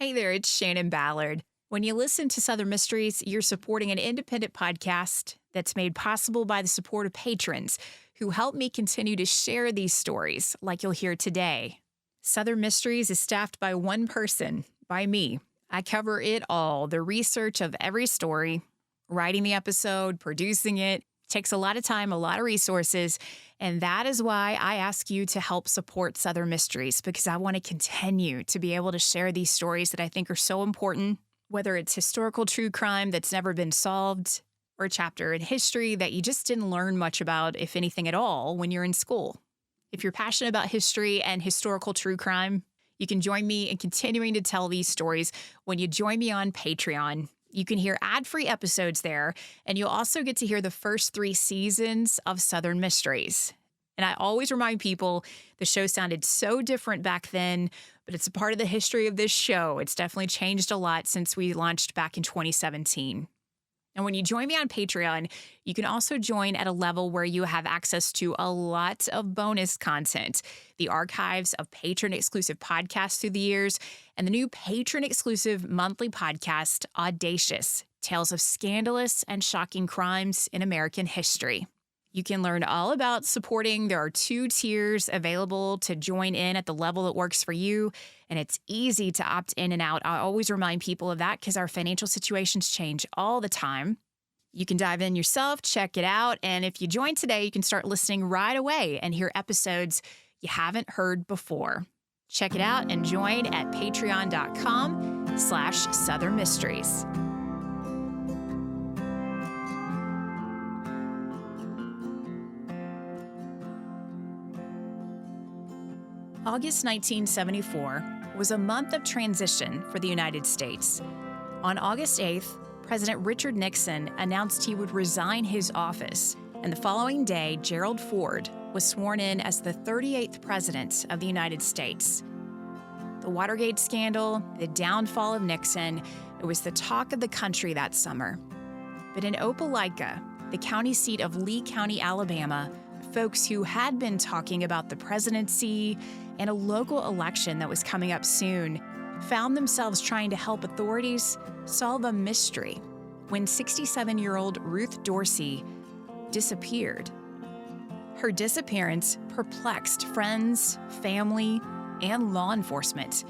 Hey there, it's Shannon Ballard. When you listen to Southern Mysteries, you're supporting an independent podcast that's made possible by the support of patrons who help me continue to share these stories like you'll hear today. Southern Mysteries is staffed by one person, by me. I cover it all, the research of every story, writing the episode, producing it. Takes a lot of time, a lot of resources, and that is why I ask you to help support Southern Mysteries, because I want to continue to be able to share these stories that I think are so important, whether it's historical true crime that's never been solved, or a chapter in history that you just didn't learn much about, if anything at all, when you're in school. If you're passionate about history and historical true crime, you can join me in continuing to tell these stories when you join me on Patreon. You can hear ad-free episodes there, and you'll also get to hear the first 3 seasons of Southern Mysteries. And I always remind people the show sounded so different back then, but it's a part of the history of this show. It's definitely changed a lot since we launched back in 2017. And when you join me on Patreon, you can also join at a level where you have access to a lot of bonus content, the archives of patron-exclusive podcasts through the years, and the new patron-exclusive monthly podcast, Audacious, Tales of Scandalous and Shocking Crimes in American History. You can learn all about supporting. There are 2 tiers available to join in at the level that works for you, and it's easy to opt in and out. I always remind people of that because our financial situations change all the time. You can dive in yourself, check it out, and if you join today, you can start listening right away and hear episodes you haven't heard before. Check it out and join at patreon.com/Southern Mysteries. August 1974 was a month of transition for the United States. On August 8th, President Richard Nixon announced he would resign his office, and the following day, Gerald Ford was sworn in as the 38th President of the United States. The Watergate scandal, the downfall of Nixon, it was the talk of the country that summer. But in Opelika, the county seat of Lee County, Alabama, folks who had been talking about the presidency and a local election that was coming up soon found themselves trying to help authorities solve a mystery when 67-year-old Ruth Dorsey disappeared. Her disappearance perplexed friends, family, and law enforcement.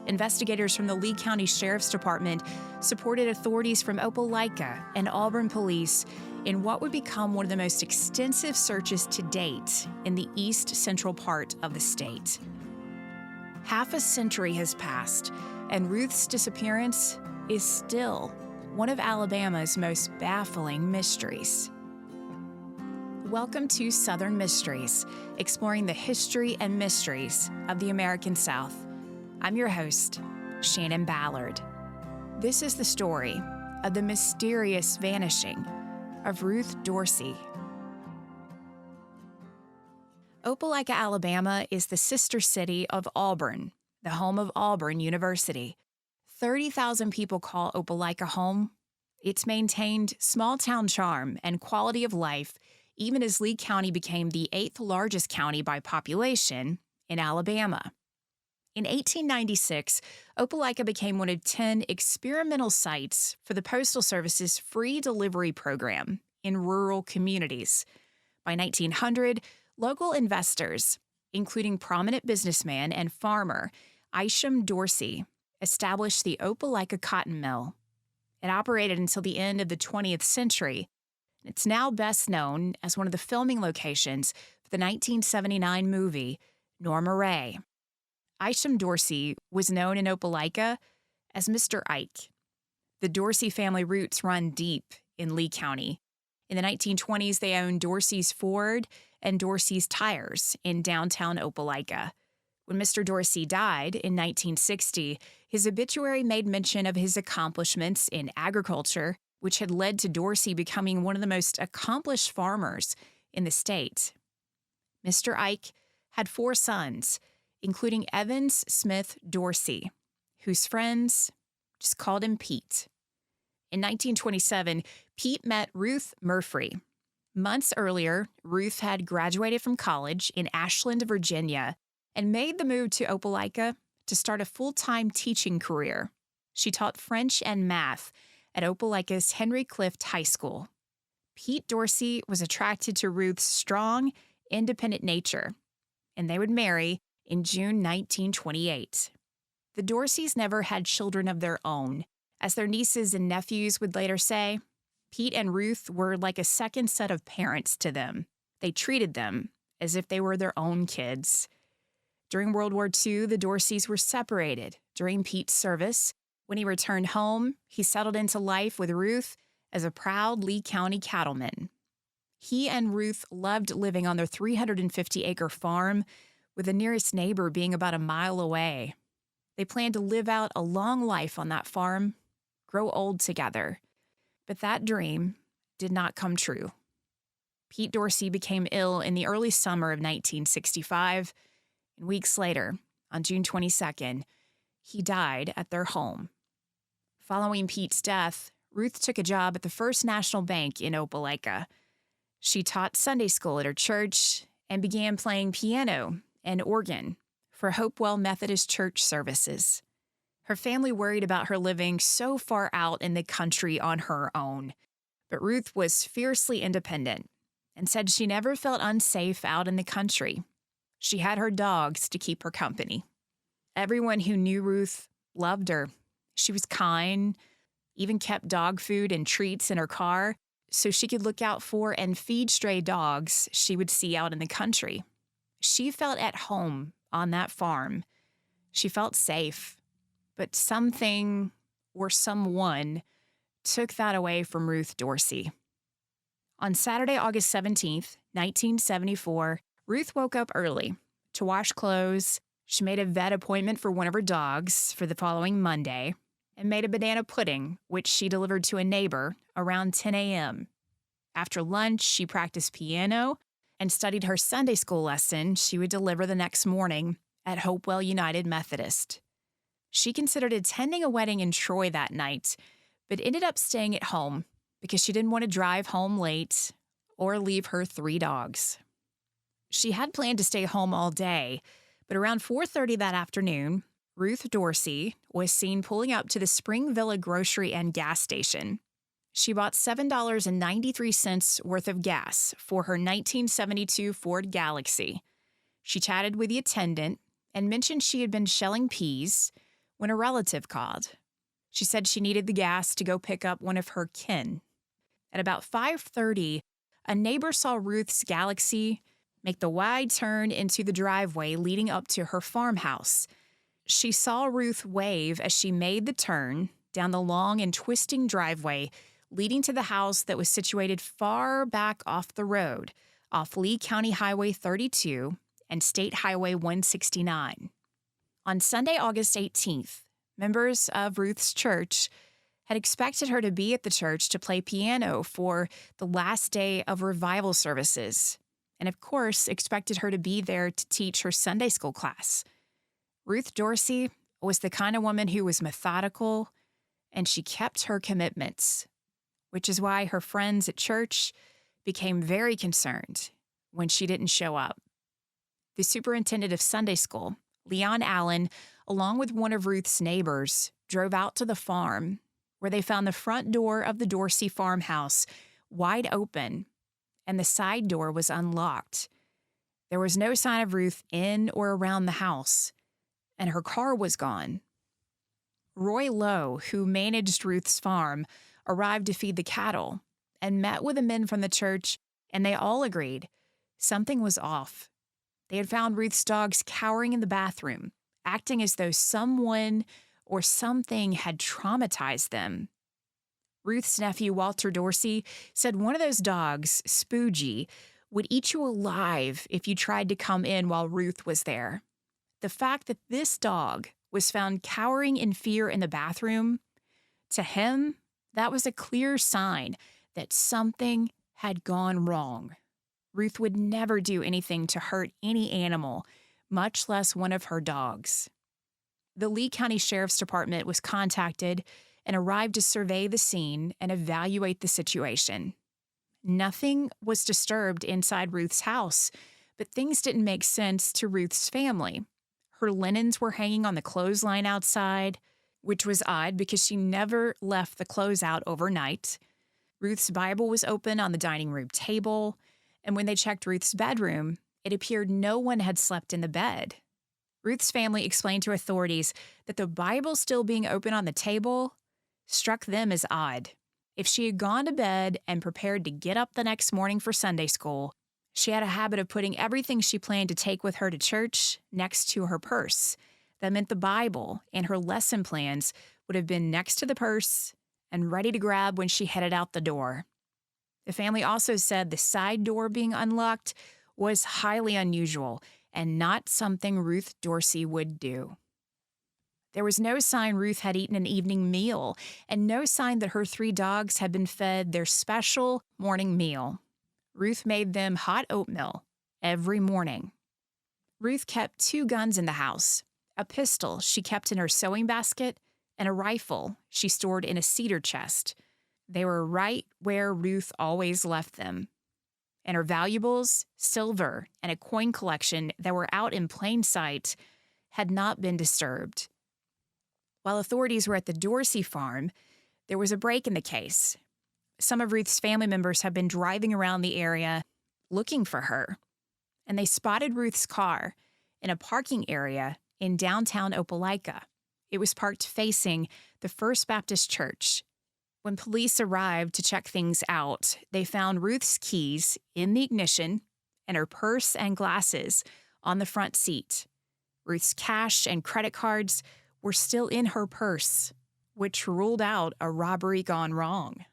Investigators from the Lee County Sheriff's Department supported authorities from Opelika and Auburn police in what would become one of the most extensive searches to date in the east central part of the state. Half a century has passed, and Ruth's disappearance is still one of Alabama's most baffling mysteries. Welcome to Southern Mysteries, exploring the history and mysteries of the American South. I'm your host, Shannon Ballard. This is the story of the mysterious vanishing of Ruth Dorsey. Opelika, Alabama is the sister city of Auburn, the home of Auburn University. 30,000 people call Opelika home. It's maintained small-town charm and quality of life, even as Lee County became the 8th largest county by population in Alabama. In 1896, Opelika became one of 10 experimental sites for the Postal Service's free delivery program in rural communities. By 1900, local investors, including prominent businessman and farmer Isham Dorsey, established the Opelika Cotton Mill. It operated until the end of the 20th century. It's now best known as one of the filming locations for the 1979 movie Norma Ray. Isham Dorsey was known in Opelika as Mr. Ike. The Dorsey family roots run deep in Lee County. In the 1920s, they owned Dorsey's Ford and Dorsey's Tires in downtown Opelika. When Mr. Dorsey died in 1960, his obituary made mention of his accomplishments in agriculture, which had led to Dorsey becoming one of the most accomplished farmers in the state. Mr. Ike had 4 sons, including Evans Smith Dorsey, whose friends just called him Pete. In 1927, Pete met Ruth Murphy. Months earlier, Ruth had graduated from college in Ashland, Virginia, and made the move to Opelika to start a full-time teaching career. She taught French and math at Opelika's Henry Clift High School. Pete Dorsey was attracted to Ruth's strong, independent nature, and they would marry in June 1928. The Dorseys never had children of their own. As their nieces and nephews would later say, Pete and Ruth were like a second set of parents to them. They treated them as if they were their own kids. During World War II, the Dorseys were separated during Pete's service. When he returned home, he settled into life with Ruth as a proud Lee County cattleman. He and Ruth loved living on their 350-acre farm, with the nearest neighbor being about a mile away. They planned to live out a long life on that farm, grow old together. But that dream did not come true. Pete Dorsey became ill in the early summer of 1965, and weeks later, on June 22nd, he died at their home. Following Pete's death, Ruth took a job at the First National Bank in Opelika. She taught Sunday school at her church and began playing piano and organ for Hopewell Methodist Church services. Her family worried about her living so far out in the country on her own, but Ruth was fiercely independent and said she never felt unsafe out in the country. She had her dogs to keep her company. Everyone who knew Ruth loved her. She was kind, even kept dog food and treats in her car so she could look out for and feed stray dogs she would see out in the country. She felt at home on that farm. She felt safe. But something or someone took that away from Ruth Dorsey. On Saturday, August 17th, 1974, Ruth woke up early to wash clothes. She made a vet appointment for one of her dogs for the following Monday and made a banana pudding, which she delivered to a neighbor around 10 a.m. After lunch, she practiced piano and studied her Sunday school lesson she would deliver the next morning at Hopewell United Methodist. She considered attending a wedding in Troy that night, but ended up staying at home because she didn't want to drive home late or leave her 3 dogs. She had planned to stay home all day, but around 4:30 that afternoon, Ruth Dorsey was seen pulling up to the Spring Villa grocery and gas station. She bought $7.93 worth of gas for her 1972 Ford Galaxy. She chatted with the attendant and mentioned she had been shelling peas when a relative called. She said she needed the gas to go pick up one of her kin. At about 5:30, a neighbor saw Ruth's Galaxy make the wide turn into the driveway leading up to her farmhouse. She saw Ruth wave as she made the turn down the long and twisting driveway leading to the house that was situated far back off the road, off Lee County Highway 32 and State Highway 169. On Sunday, August 18th, members of Ruth's church had expected her to be at the church to play piano for the last day of revival services, and of course expected her to be there to teach her Sunday school class. Ruth Dorsey was the kind of woman who was methodical, and she kept her commitments, which is why her friends at church became very concerned when she didn't show up. The superintendent of Sunday school, Leon Allen, along with one of Ruth's neighbors, drove out to the farm, where they found the front door of the Dorsey farmhouse wide open, and the side door was unlocked. There was no sign of Ruth in or around the house, and her car was gone. Roy Lowe, who managed Ruth's farm, arrived to feed the cattle and met with the men from the church, and they all agreed something was off. They had found Ruth's dogs cowering in the bathroom, acting as though someone or something had traumatized them. Ruth's nephew, Walter Dorsey, said one of those dogs, Spoogie, would eat you alive if you tried to come in while Ruth was there. The fact that this dog was found cowering in fear in the bathroom, to him, that was a clear sign that something had gone wrong. Ruth would never do anything to hurt any animal, much less one of her dogs. The Lee County Sheriff's Department was contacted and arrived to survey the scene and evaluate the situation. Nothing was disturbed inside Ruth's house, but things didn't make sense to Ruth's family. Her linens were hanging on the clothesline outside, which was odd because she never left the clothes out overnight. Ruth's Bible was open on the dining room table, and when they checked Ruth's bedroom, it appeared no one had slept in the bed. Ruth's family explained to authorities that the Bible still being open on the table struck them as odd. If she had gone to bed and prepared to get up the next morning for Sunday school, she had a habit of putting everything she planned to take with her to church next to her purse. That meant the Bible and her lesson plans would have been next to the purse and ready to grab when she headed out the door. The family also said the side door being unlocked was highly unusual and not something Ruth Dorsey would do. There was no sign Ruth had eaten an evening meal, and no sign that her 3 dogs had been fed their special morning meal. Ruth made them hot oatmeal every morning. Ruth kept 2 guns in the house, a pistol she kept in her sewing basket, and a rifle she stored in a cedar chest. They were right where Ruth always left them. And her valuables, silver, and a coin collection that were out in plain sight had not been disturbed. While authorities were at the Dorsey farm, there was a break in the case. Some of Ruth's family members had been driving around the area looking for her, and they spotted Ruth's car in a parking area in downtown Opelika. It was parked facing the First Baptist Church. When police arrived to check things out, they found Ruth's keys in the ignition and her purse and glasses on the front seat. Ruth's cash and credit cards were still in her purse, which ruled out a robbery gone wrong.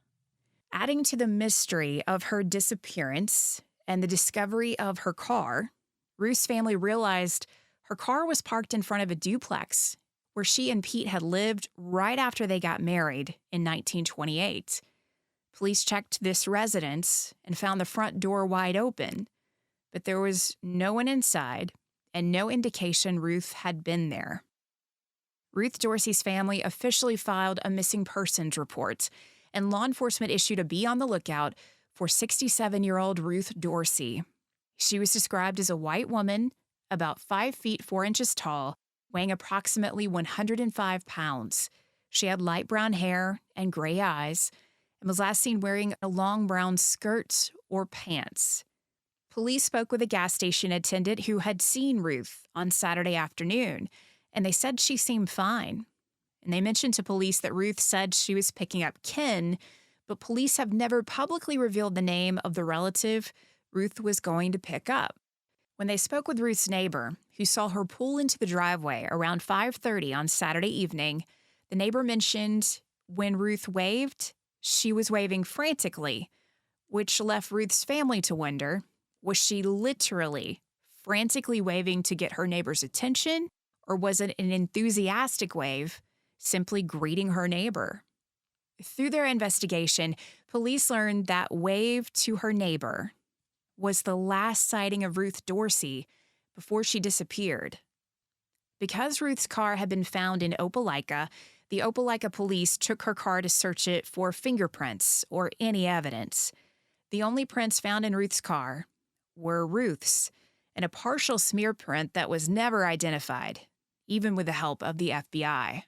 Adding to the mystery of her disappearance and the discovery of her car, Ruth's family realized her car was parked in front of a duplex where she and Pete had lived right after they got married in 1928. Police checked this residence and found the front door wide open, but there was no one inside and no indication Ruth had been there. Ruth Dorsey's family officially filed a missing persons report, and law enforcement issued a be on the lookout for 67-year-old Ruth Dorsey. She was described as a white woman, about 5 feet 4 inches tall, weighing approximately 105 pounds. She had light brown hair and gray eyes, and was last seen wearing a long brown skirt or pants. Police spoke with a gas station attendant who had seen Ruth on Saturday afternoon, and they said she seemed fine. And they mentioned to police that Ruth said she was picking up kin, but police have never publicly revealed the name of the relative Ruth was going to pick up. When they spoke with Ruth's neighbor, who saw her pull into the driveway around 5:30 on Saturday evening, the neighbor mentioned when Ruth waved, she was waving frantically, which left Ruth's family to wonder, was she literally frantically waving to get her neighbor's attention, or was it an enthusiastic wave, simply greeting her neighbor? Through their investigation, police learned that wave to her neighbor was the last sighting of Ruth Dorsey before she disappeared. Because Ruth's car had been found in Opelika, the Opelika police took her car to search it for fingerprints or any evidence. The only prints found in Ruth's car were Ruth's, and a partial smear print that was never identified, even with the help of the FBI.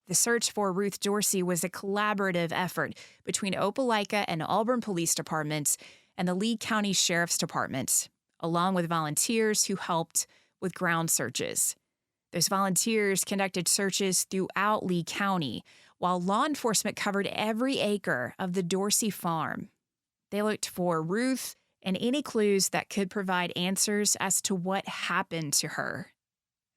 The search for Ruth Dorsey was a collaborative effort between Opelika and Auburn Police Departments and the Lee County Sheriff's Department, along with volunteers who helped with ground searches. Those volunteers conducted searches throughout Lee County, while law enforcement covered every acre of the Dorsey farm. They looked for Ruth and any clues that could provide answers as to what happened to her.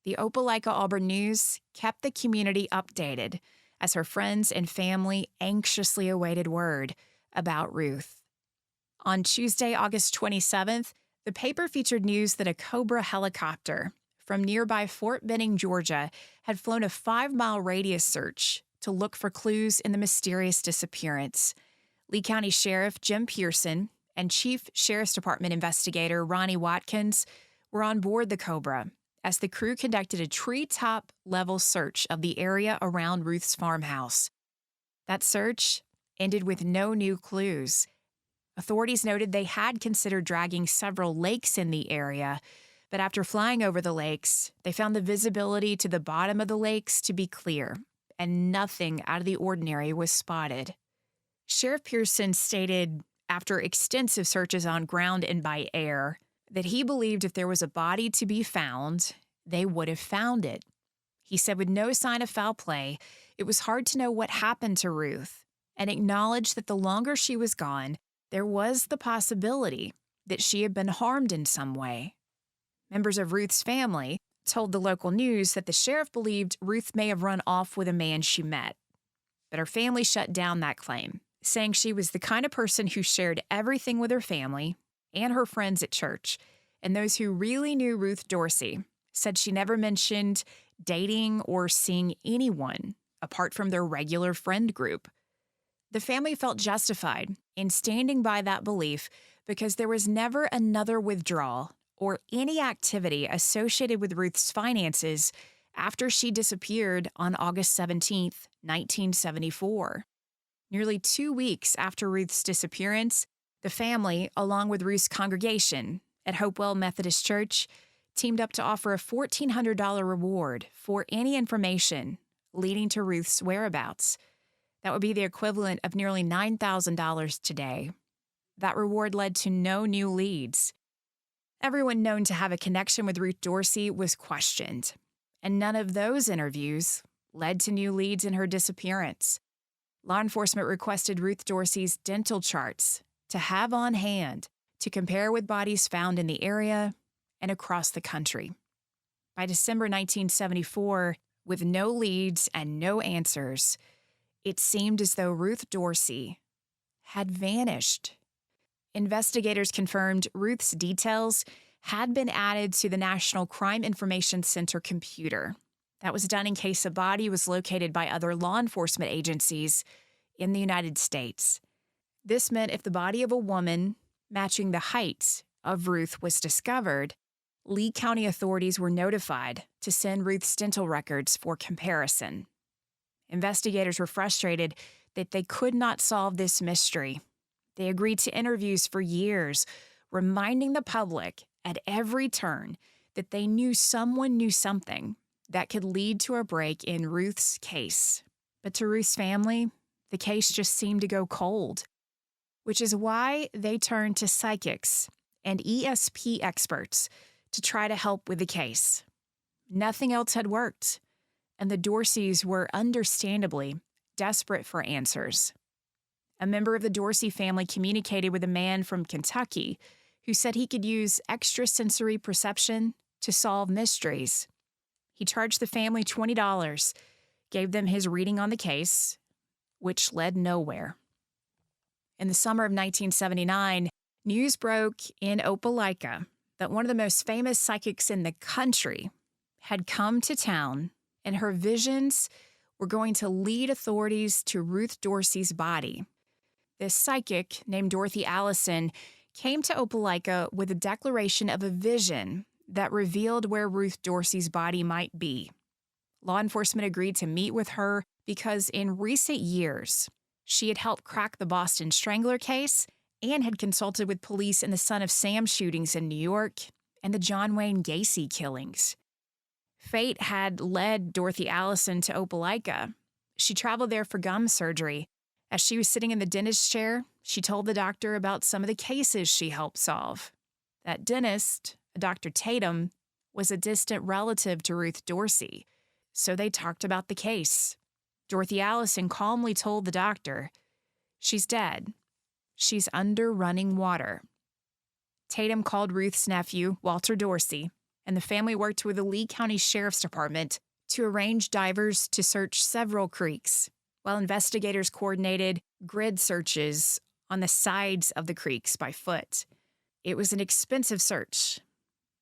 The Opelika Auburn News kept the community updated as her friends and family anxiously awaited word about Ruth. On Tuesday, August 27th, the paper featured news that a Cobra helicopter from nearby Fort Benning, Georgia, had flown a 5-mile radius search to look for clues in the mysterious disappearance. Lee County Sheriff Jim Pearson and Chief Sheriff's Department investigator Ronnie Watkins were on board the Cobra as the crew conducted a treetop-level search of the area around Ruth's farmhouse. That search ended with no new clues. Authorities noted they had considered dragging several lakes in the area, But after flying over the lakes, they found the visibility to the bottom of the lakes to be clear, and nothing out of the ordinary was spotted. Sheriff Pearson stated, after extensive searches on ground and by air, that he believed if there was a body to be found, they would have found it. He said with no sign of foul play, it was hard to know what happened to Ruth, and acknowledged that the longer she was gone, there was the possibility that she had been harmed in some way. Members of Ruth's family told the local news that the sheriff believed Ruth may have run off with a man she met. But her family shut down that claim, saying she was the kind of person who shared everything with her family and her friends at church, and those who really knew Ruth Dorsey said she never mentioned dating or seeing anyone apart from their regular friend group. The family felt justified in standing by that belief because there was never another withdrawal or any activity associated with Ruth's finances after she disappeared on August 17, 1974. Nearly 2 weeks after Ruth's disappearance, the family, along with Ruth's congregation at Hopewell Methodist Church, teamed up to offer a $1,400 reward for any information leading to Ruth's whereabouts. That would be the equivalent of nearly $9,000 today. That reward led to no new leads. Everyone known to have a connection with Ruth Dorsey was questioned, and none of those interviews led to new leads in her disappearance. Law enforcement requested Ruth Dorsey's dental charts to have on hand to compare with bodies found in the area and across the country. By December 1974, with no leads and no answers, it seemed as though Ruth Dorsey had vanished. Investigators confirmed Ruth's details had been added to the National Crime Information Center computer. That was done in case a body was located by other law enforcement agencies in the United States. This meant if the body of a woman matching the height of Ruth was discovered, Lee County authorities were notified to send Ruth's dental records for comparison. Investigators were frustrated that they could not solve this mystery. They agreed to interviews for years, reminding the public at every turn that they knew someone knew something that could lead to a break in Ruth's case. But to Ruth's family, the case just seemed to go cold, which is why they turned to psychics and ESP experts to try to help with the case. Nothing else had worked, and the Dorseys were understandably desperate for answers. A member of the Dorsey family communicated with a man from Kentucky who said he could use extrasensory perception to solve mysteries. He charged the family $20, gave them his reading on the case, which led nowhere. In the summer of 1979, news broke in Opelika that one of the most famous psychics in the country had come to town, and her visions were going to lead authorities to Ruth Dorsey's body. This psychic, named Dorothy Allison, came to Opelika with a declaration of a vision that revealed where Ruth Dorsey's body might be. Law enforcement agreed to meet with her because in recent years, she had helped crack the Boston Strangler case and had consulted with police in the Son of Sam shootings in New York and the John Wayne Gacy killings. Fate had led Dorothy Allison to Opelika. She traveled there for gum surgery. As she was sitting in the dentist's chair, she told the doctor about some of the cases she helped solve. That dentist, Dr. Tatum, was a distant relative to Ruth Dorsey, so they talked about the case. Dorothy Allison calmly told the doctor, "She's dead. She's under running water." Tatum called Ruth's nephew, Walter Dorsey, and the family worked with the Lee County Sheriff's Department to arrange divers to search several creeks, while investigators coordinated grid searches on the sides of the creeks by foot. It was an expensive search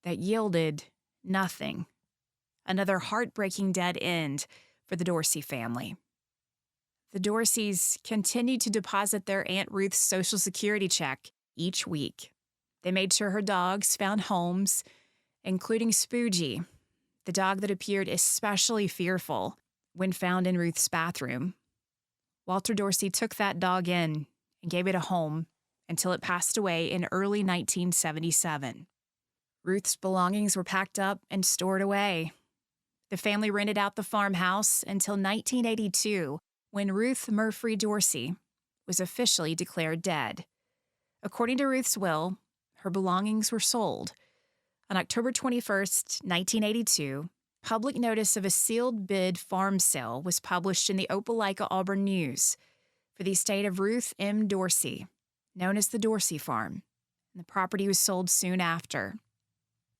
that yielded nothing. Another heartbreaking dead end for the Dorsey family. The Dorseys continued to deposit their Aunt Ruth's Social Security check each week. They made sure her dogs found homes, including Spoogie, the dog that appeared especially fearful when found in Ruth's bathroom. Walter Dorsey took that dog in and gave it a home until it passed away in early 1977. Ruth's belongings were packed up and stored away. The family rented out the farmhouse until 1982, when Ruth Murphy Dorsey was officially declared dead. According to Ruth's will, her belongings were sold. On October 21st, 1982, public notice of a sealed bid farm sale was published in the Opelika Auburn News for the estate of Ruth M. Dorsey, known as the Dorsey Farm, and the property was sold soon after.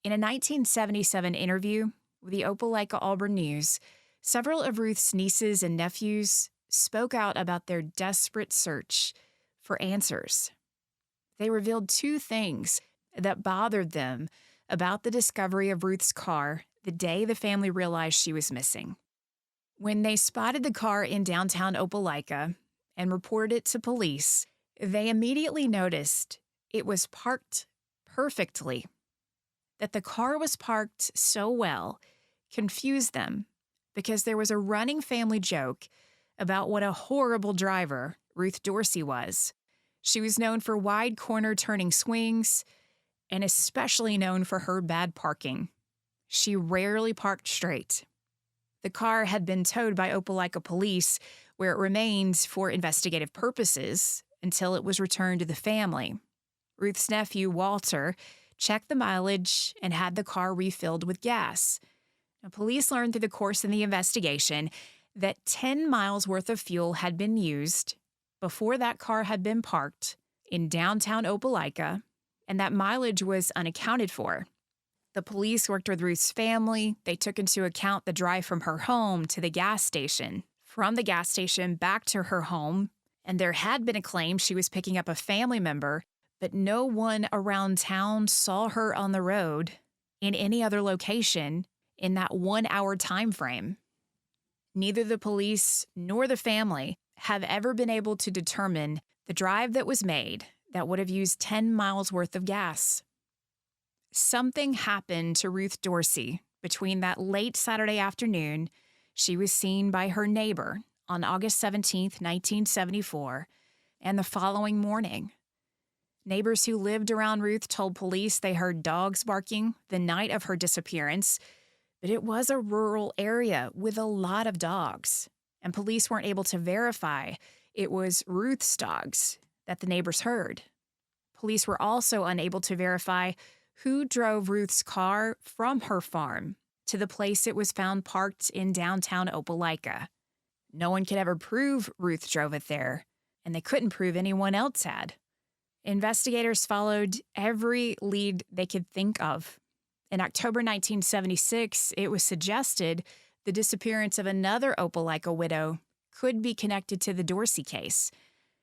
In a 1977 interview with the Opelika Auburn News, several of Ruth's nieces and nephews spoke out about their desperate search for answers. They revealed two things that bothered them about the discovery of Ruth's car the day the family realized she was missing. When they spotted the car in downtown Opelika and reported it to police, they immediately noticed it was parked perfectly. That the car was parked so well confused them because there was a running family joke about what a horrible driver Ruth Dorsey was. She was known for wide corner turning swings and especially known for her bad parking. She rarely parked straight. The car had been towed by Opelika police, where it remains for investigative purposes until it was returned to the family. Ruth's nephew, Walter, checked the mileage and had the car refilled with gas. Now, police learned through the course of the investigation that 10 miles worth of fuel had been used before that car had been parked in downtown Opelika, and that mileage was unaccounted for. The police worked with Ruth's family. They took into account the drive from her home to the gas station, from the gas station back to her home, and there had been a claim she was picking up a family member, but no one around town saw her on the road in any other location in that 1 hour time frame. Neither the police nor the family have ever been able to determine the drive that was made that would have used 10 miles worth of gas. Something happened to Ruth Dorsey between that late Saturday afternoon. She was seen by her neighbor on August 17, 1974, and the following morning. Neighbors who lived around Ruth told police they heard dogs barking the night of her disappearance, but it was a rural area with a lot of dogs, and police weren't able to verify it was Ruth's dogs that the neighbors heard. Police were also unable to verify who drove Ruth's car from her farm to the place it was found parked in downtown Opelika. No one could ever prove Ruth drove it there, and they couldn't prove anyone else had. Investigators followed every lead they could think of. In October 1976, it was suggested the disappearance of another Opelika widow could be connected to the Dorsey case.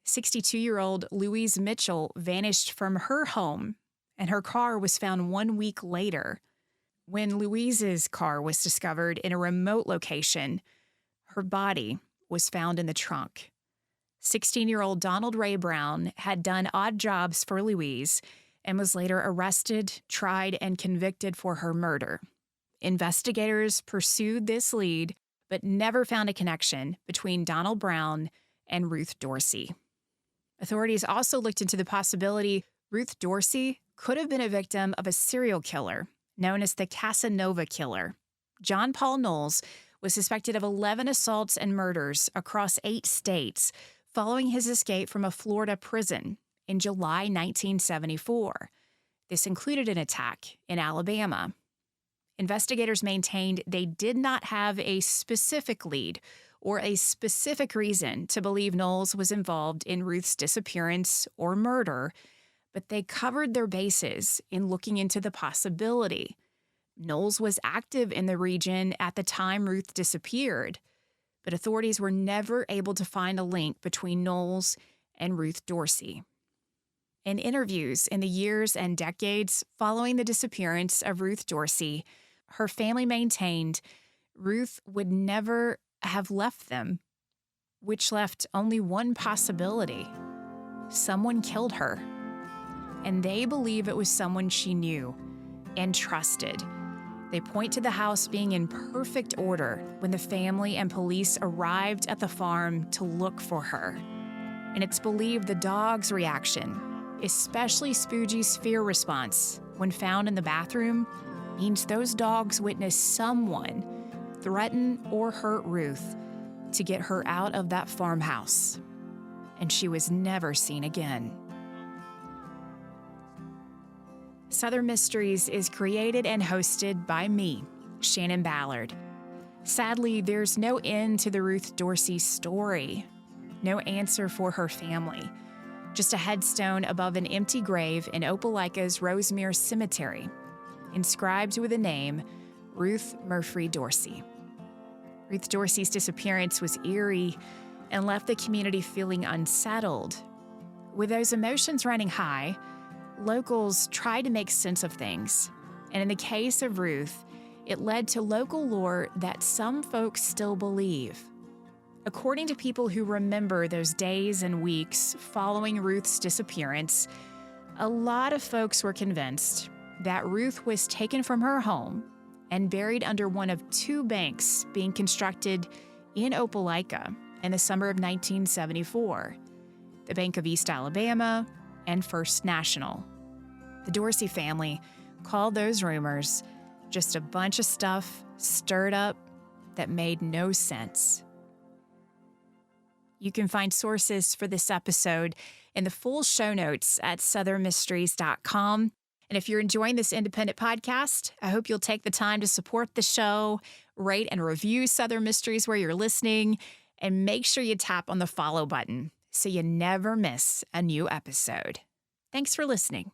62-year-old Louise Mitchell vanished from her home, and her car was found 1 week later. When Louise's car was discovered in a remote location, her body was found in the trunk. 16-year-old Donald Ray Brown had done odd jobs for Louise and was later arrested, tried, and convicted for her murder. Investigators pursued this lead, but never found a connection between Donald Brown and Ruth Dorsey. Authorities also looked into the possibility Ruth Dorsey could have been a victim of a serial killer known as the Casanova Killer. John Paul Knowles was suspected of 11 assaults and murders across 8 states following his escape from a Florida prison in July 1974. This included an attack in Alabama. Investigators maintained they did not have a specific lead or a specific reason to believe Knowles was involved in Ruth's disappearance or murder, but they covered their bases in looking into the possibility. Knowles was active in the region at the time Ruth disappeared, but authorities were never able to find a link between Knowles and Ruth Dorsey. In interviews in the years and decades following the disappearance of Ruth Dorsey, her family maintained Ruth would never have left them, which left only one possibility. Someone killed her, and they believe it was someone she knew and trusted. They point to the house being in perfect order when the family and police arrived at the farm to look for her. And it's believed the dog's reaction Especially Spoogy's fear response when found in the bathroom means those dogs witnessed someone threaten or hurt Ruth to get her out of that farmhouse. And she was never seen again. Southern Mysteries is created and hosted by me, Shannon Ballard. Sadly, there's no end to the Ruth Dorsey story. No answer for her family. Just a headstone above an empty grave in Opelika's Rosemere Cemetery, inscribed with the name Ruth Murphy Dorsey. Ruth Dorsey's disappearance was eerie and left the community feeling unsettled. With those emotions running high, locals tried to make sense of things. And in the case of Ruth, it led to local lore that some folks still believe. According to people who remember those days and weeks following Ruth's disappearance, a lot of folks were convinced that Ruth was taken from her home and buried under one of two banks being constructed in Opelika in the summer of 1974, the Bank of East Alabama and First National. The Dorsey family called those rumors just a bunch of stuff stirred up that made no sense. You can find sources for this episode in the full show notes at southernmysteries.com. And if you're enjoying this independent podcast, I hope you'll take the time to support the show, rate and review Southern Mysteries where you're listening, and make sure you tap on the follow button so you never miss a new episode. Thanks for listening.